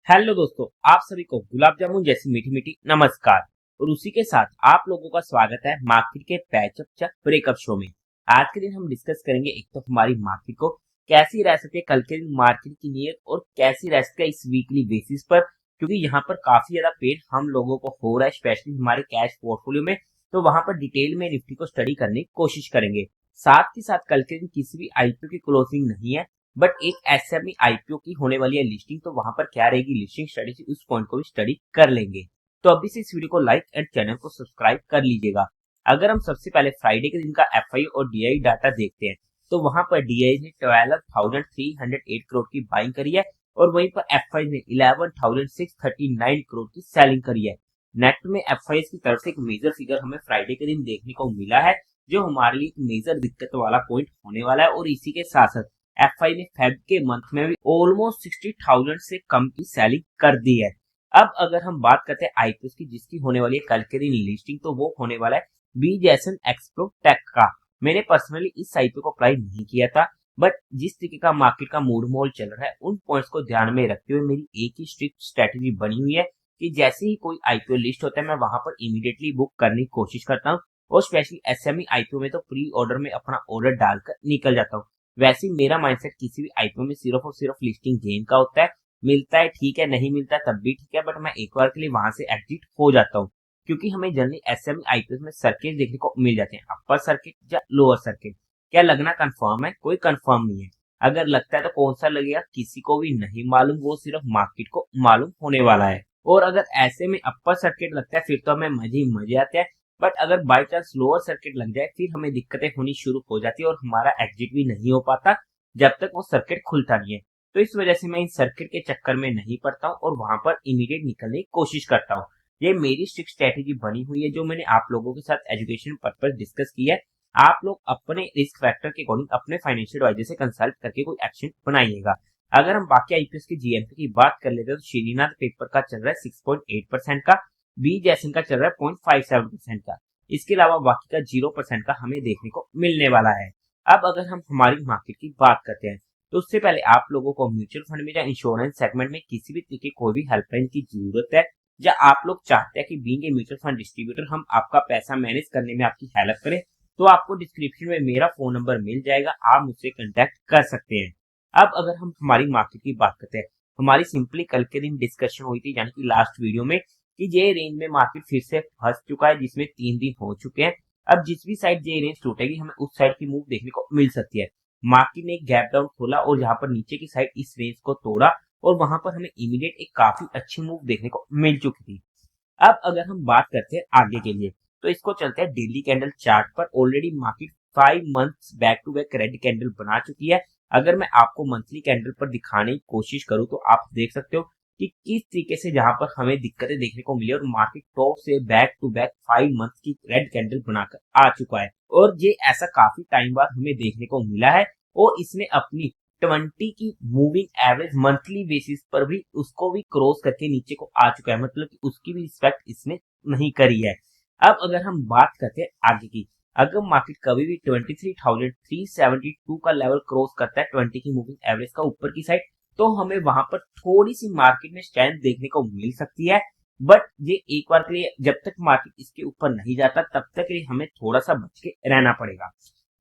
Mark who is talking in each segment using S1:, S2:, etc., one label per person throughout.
S1: Hello दोस्तों, आप सभी को गुलाब जामुन जैसी मीठी मीठी नमस्कार। और उसी के साथ आप लोगों का स्वागत है मार्केट के पैचअप ब्रेकअप शो में। आज के दिन हम डिस्कस करेंगे एक तो हमारी मार्केट को कैसी रह सके कल के दिन मार्केट की नीयत और कैसी रह सके इस वीकली बेसिस पर, क्योंकि यहाँ पर काफी ज्यादा पेन हम लोगों को हो रहा है स्पेशली हमारे कैश पोर्टफोलियो में। तो वहां पर डिटेल में निफ्टी को स्टडी करने की कोशिश करेंगे। साथ ही साथ कल के दिन किसी भी आईपीओ की क्लोजिंग नहीं है, बट एक एसएमई आईपीओ की होने वाली है लिस्टिंग, तो वहां पर क्या रहेगी लिस्टिंग स्ट्रेटेजी उस पॉइंट को भी स्टडी कर लेंगे। तो अभी से इस वीडियो को लाइक एंड चैनल को सब्सक्राइब कर लीजिएगा। अगर हम सबसे पहले फ्राइडे के दिन का एफआई और डीआई डाटा देखते हैं तो वहां पर डीआई ने 12,308 करोड़ की बाइंग करी है और वहीं पर एफआई ने 11,639 करोड़ की सेलिंग करी है। नेट में एफआई की तरफ से एक मेजर फिगर हमें फ्राइडे के दिन देखने को मिला है, जो हमारे लिए एक मेजर दिक्कत वाला पॉइंट होने वाला है। और इसी के साथ साथ एफआई ने फेब के मंथ में भी ऑलमोस्ट 60,000 से कम की सेलिंग कर दी है। अब अगर हम बात करते हैं आईपीओ की जिसकी होने वाली है कल के दिन लिस्टिंग, तो वो होने वाला है बीजेएसएन एक्सप्रो टेक का। मैंने पर्सनली इस आईपीओ को अप्लाई नहीं किया था, बट जिस तरीके का मार्केट का मूड मोल चल रहा है उन पॉइंट्स को ध्यान में रखते हुए मेरी एक ही स्ट्रिक्ट स्ट्रेटेजी बनी हुई है कि जैसे ही कोई आईपीओ लिस्ट होता है मैं वहां पर इमीडिएटली बुक करने की कोशिश करता हूँ। और स्पेशली एसएमई आईपीओ में तो प्री ऑर्डर में अपना ऑर्डर डालकर निकल जाता हूँ। वैसे ही मेरा माइंडसेट किसी भी आईपीओ में सिर्फ और सिर्फ लिस्टिंग गेन का होता है। मिलता है ठीक है, नहीं मिलता तब भी ठीक है, बट मैं एक बार के लिए वहां से एग्जिट हो जाता हूँ। क्योंकि हमें जनरली एसएमई आईपीओ में सर्किट देखने को मिल जाते हैं, अपर सर्किट या लोअर सर्किट। क्या लगना कंफर्म है? कोई कंफर्म नहीं है। अगर लगता है तो कौन सा लगेगा किसी को भी नहीं मालूम, वो सिर्फ मार्केट को मालूम होने वाला है। और अगर ऐसे में अपर सर्किट लगता है फिर तो हमें मजे ही मजे आते हैं, बट अगर बाई चांस लोअर सर्किट लग जाए फिर हमें दिक्कतें होनी शुरू हो जाती है और हमारा एग्जिट भी नहीं हो पाता जब तक वो सर्किट खुलता नहीं है। तो इस वजह से मैं इन सर्किट के चक्कर में नहीं पड़ता हूँ और वहां पर इमीडिएट निकलने की कोशिश करता हूँ। ये मेरी स्ट्रिक्ट स्ट्रेटेजी बनी हुई है जो मैंने आप लोगों के साथ एजुकेशन पर्पज डिस्कस किया है। आप लोग अपने रिस्क फैक्टर के अकॉर्डिंग अपने फाइनेंशियल एडवाइजर से कंसल्ट करके कोई एक्शन बनाइएगा। अगर हम बाकी आईपीएस की जीएमपी की बात कर लेते हैं तो श्रीनाथ पेपर का चल रहा है 6.8% का, बी जैसन का चल रहा है 0.57% का। इसके अलावा बाकी का 0% का हमें देखने को मिलने वाला है। अब अगर हम हमारी मार्केट की बात करते हैं तो उससे पहले आप लोगों को म्यूचुअल फंड में या इंश्योरेंस सेगमेंट में किसी भी तरीके कोई भी हेल्पलाइन की जरूरत है, या आप लोग चाहते हैं कि being a mutual fund distributor हम आपका पैसा मैनेज करने में आपकी हेल्प करें, तो आपको डिस्क्रिप्शन में मेरा फोन नंबर मिल जाएगा, आप मुझसे कांटेक्ट कर सकते हैं। अब अगर हम हमारी मार्केट की बात करते हैं, हमारी सिंपली कल के दिन डिस्कशन हुई थी यानी कि लास्ट वीडियो में कि ये रेंज में मार्केट फिर से फंस चुका है जिसमें 3 दिन हो चुके हैं। अब जिस भी साइड ये रेंज टूटेगी हमें उस साइड की मूव देखने को मिल सकती है। मार्केट ने एक गैप डाउन खोला और यहाँ पर नीचे की साइड इस रेंज को तोड़ा और वहां पर हमें इमीडिएट एक काफी अच्छी मूव देखने को मिल चुकी थी। अब अगर हम बात करते हैं आगे के लिए तो इसको चलते हैं डेली कैंडल चार्ट पर। Already market 5 months back to back red candle बना चुकी है। अगर मैं आपको मंथली कैंडल पर दिखाने की कोशिश करूं तो आप देख सकते हो कि किस तरीके से जहां पर हमें दिक्कतें देखने को मिली और मार्केट टॉप से बैक टू बैक 5 मंथ की रेड कैंडल बनाकर आ चुका है। और ये ऐसा काफी टाइम बाद हमें देखने को मिला है और इसने अपनी 20 की मूविंग एवरेज मंथली बेसिस पर भी उसको भी क्रॉस करके नीचे को आ चुका है, मतलब कि उसकी भी रिस्पेक्ट इसने नहीं करी है। अब अगर हम बात करते हैं आगे की, अगर मार्केट कभी भी 23,372 का लेवल क्रॉस करता है 20 की मूविंग एवरेज का ऊपर की साइड, तो हमें वहां पर थोड़ी सी मार्केट में स्ट्रेंथ देखने को मिल सकती है। बट ये एक बार के लिए जब तक मार्केट इसके ऊपर नहीं जाता तब तक लिए हमें थोड़ा सा बच के रहना पड़ेगा।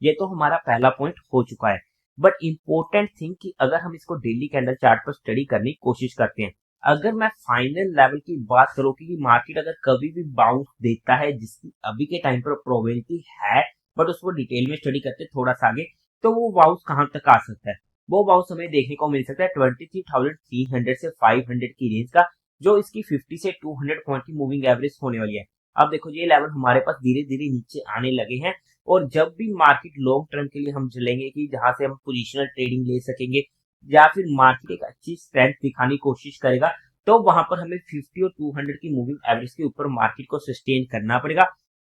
S1: ये तो हमारा पहला पॉइंट हो चुका है। बट इंपॉर्टेंट थिंग कि अगर हम इसको डेली कैंडल चार्ट पर स्टडी करने की कोशिश करते हैं, अगर मैं फाइनल लेवल की बात करूं कि मार्केट अगर कभी भी बाउंस देता है जिसकी अभी के टाइम पर प्रोबेबिलिटी है, बट उसको डिटेल में स्टडी करते थोड़ा सा आगे, तो वो बाउंस कहां तक आ सकता है? वो बाउंस हमें देखने को मिल सकता है 23,300 से 500 की रेंज का, जो इसकी 50 से 200 पॉइंट की मूविंग एवरेज होने वाली है। अब देखो ये लेवल हमारे पास धीरे धीरे नीचे आने लगे हैं और जब भी मार्केट लॉन्ग टर्म के लिए हम चलेंगे कि जहां से हम पोजिशनल ट्रेडिंग ले सकेंगे या फिर मार्केट एक अच्छी स्ट्रेंथ दिखाने की कोशिश करेगा, तो वहां पर हमें 50 और 200 की मूविंग एवरेज के ऊपर मार्केट को सस्टेन करना पड़ेगा।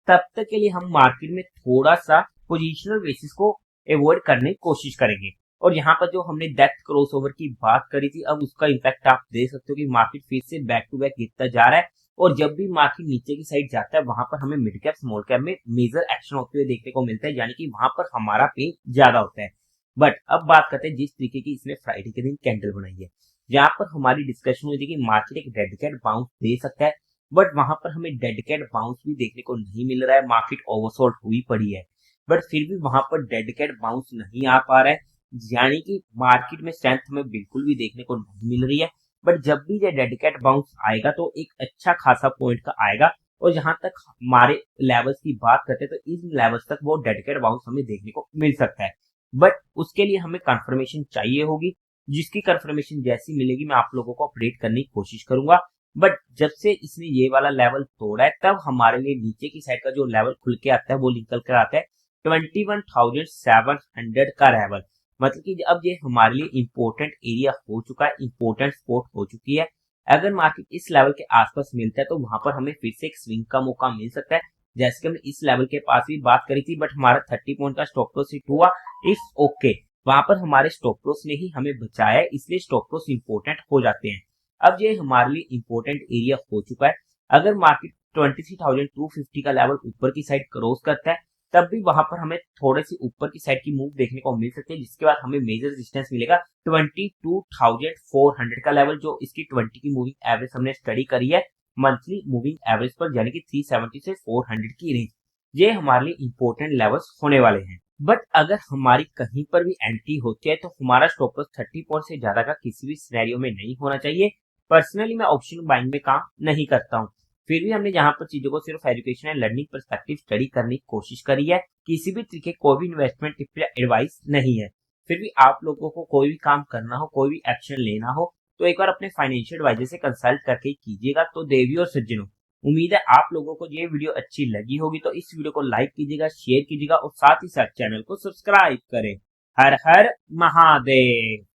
S1: तब तक के लिए हम मार्केट में थोड़ा सा पोजिशनल बेसिस को अवॉइड करने की कोशिश करेंगे। और यहाँ पर जो हमने डेप्थ क्रॉसओवर की बात करी थी, अब उसका इम्पैक्ट आप देख सकते हो कि मार्केट फिर से बैक टू बैक गिरता जा रहा है और जब भी मार्केट नीचे की साइड जाता है वहां पर हमें मिड कैप स्मॉल कैप में मेजर एक्शन होते हुए देखने को मिलता है, यानी कि वहां पर हमारा पे ज्यादा होता है। बट अब बात करते हैं जिस तरीके की इसने फ्राइडे के दिन कैंडल बनाई है, जहां पर हमारी डिस्कशन हुई थी कि मार्केट एक डेड कैट बाउंस दे सकता है, बट वहां पर हमें डेड कैट बाउंस भी देखने को नहीं मिल रहा है। मार्केट ओवरसोल्ड हुई पड़ी है, बट फिर भी वहां पर डेड कैट बाउंस नहीं आ पा रहा है, यानी कि मार्केट में स्ट्रेंथ हमें बिल्कुल भी देखने को नहीं मिल रही है। बट जब भी ये डेड कैट बाउंस आएगा तो एक अच्छा खासा पॉइंट का आएगा, और जहां तक हमारे लेवल्स की बात करते हैं तो इन लेवल्स तक वो डेड कैट बाउंस हमें देखने को मिल सकता है। बट उसके लिए हमें कंफर्मेशन चाहिए होगी, जिसकी कंफर्मेशन जैसी मिलेगी मैं आप लोगों को अपडेट करने की कोशिश करूंगा। बट जब से इसने ये वाला लेवल तोड़ा है, तब हमारे लिए नीचे की साइड का जो लेवल खुल के आता है वो निकल कर आता है 21,700 का लेवल। मतलब कि अब ये हमारे लिए इंपॉर्टेंट एरिया हो चुका है, इंपॉर्टेंट स्पॉट हो चुकी है। अगर मार्केट इस लेवल के आसपास मिलता है तो वहां पर हमें फिर से एक स्विंग का मौका मिल सकता है, जैसे कि हमने इस लेवल के पास भी बात करी थी, बट हमारा 30 पॉइंट का स्टॉप लॉस हिट हुआ। इट्स ओके, वहां पर हमारे स्टॉप लॉस ने ही हमें बचाया है, इसलिए स्टॉप लॉस इंपॉर्टेंट हो जाते हैं। अब ये हमारे लिए इंपॉर्टेंट एरिया हो चुका है। अगर मार्केट 23,250 का लेवल ऊपर की साइड क्रॉस करता है, तब भी वहां पर हमें थोड़े सी ऊपर की साइड की मूव देखने को मिल सकती है, जिसके बाद हमें मेजर रेजिस्टेंस मिलेगा 22,400 का लेवल, जो इसकी 20 की मूविंग एवरेज हमने स्टडी करी है मंथली मूविंग एवरेज पर, यानी कि 370 से 400 की रेंज। ये हमारे लिए इंपॉर्टेंट लेवल्स होने वाले हैं। बट अगर हमारी कहीं पर भी एंट्री होती है तो हमारा स्टॉप लॉस 30 पॉइंट से ज्यादा का किसी भी सिनेरियो में नहीं होना चाहिए। पर्सनली मैं ऑप्शन बाइंग में काम नहीं करता हूँ, फिर भी हमने यहाँ पर चीजों को सिर्फ education and learning perspective study करने की कोशिश करी है। किसी भी तरीके कोई भी इन्वेस्टमेंट टिप या एडवाइस नहीं है। फिर भी आप लोगों को कोई भी काम करना हो, कोई भी एक्शन लेना हो, तो एक बार अपने फाइनेंशियल एडवाइजर से कंसल्ट करके कीजिएगा। तो देवी और सज्जनों, उम्मीद है आप लोगों को ये वीडियो अच्छी लगी होगी, तो इस वीडियो को लाइक कीजिएगा, शेयर कीजिएगा और साथ ही साथ चैनल को सब्सक्राइब करें। हर हर महादेव।